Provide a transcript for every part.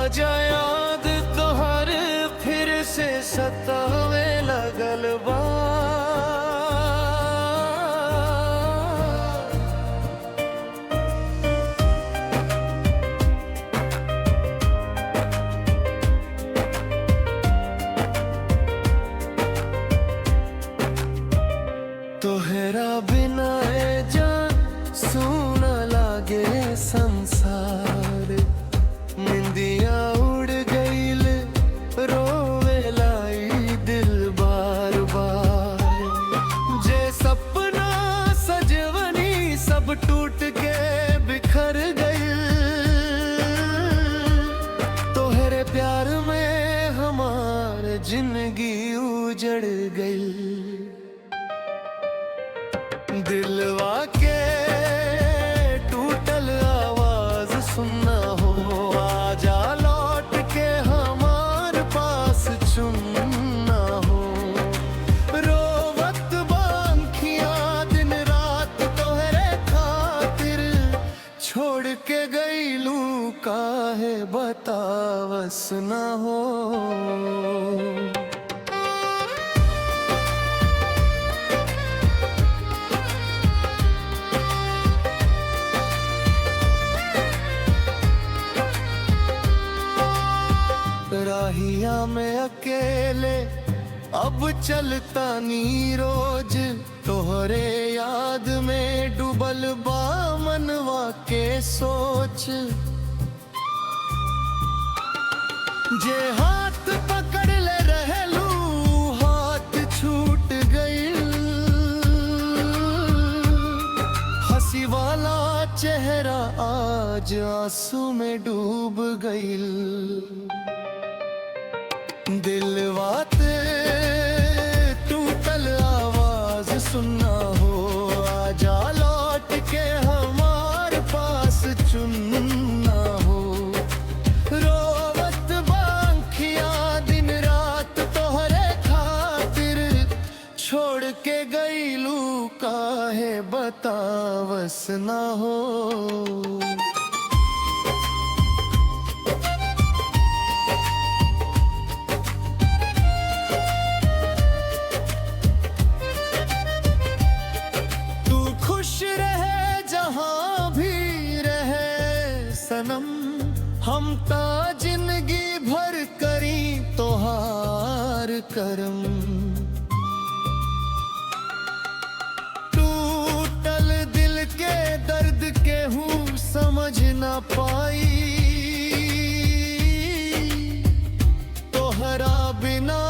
आजा याद तोहर फिर से सतावे लगल बा। तोहरा बिना ए जान सूना लागे संसार। निंदिया उड़ गईल रोवे लाई दिल बार बार। जे सपना सजवनी सब टूट के बिखर गईल। तोहरे प्यार में हमार जिंदगी उजड़ गईल। दिलवा के टूटल आवाज सुनना हो, आजा लौट के हमार पास चुनना हो। रोवत बांखियां दिन रात तोहरे खातिर, छोड़ के गईलू काहे बतावस ना हो। राहिया में अकेले अब चलता नी रोज। तोहरे याद में डूबल बा मनवा के सोच। जे हाथ पकड़ ले रहलू हाथ छूट गईल। हंसी वाला चेहरा आज आंसू में डूब गईल। दिलवा ते टूटल आवाज सुनना हो, आजा लौट के हमार पास चुनना हो। रोवत बांखियां दिन रात तोहरे खातिर, छोड़ के गईलू काहे बतावस ना हो। सनम हम ता जिंदगी भर करी तोहार करम। टूटल दिल के दर्द के हूँ समझ ना पाई। तोहरा बिना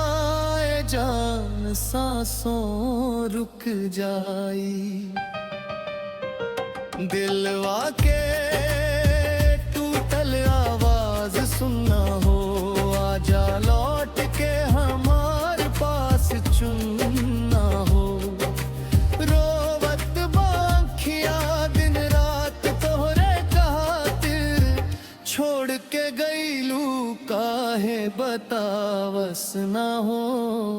ए जान सांसों रुक जाई। दिलवा के आवाज सुनना हो, आजा लौट के हमार पास चुनना हो। रोवत बांखियां दिन रात तोहरे खातिर, छोड़ के गईलू काहे बतावस ना हो।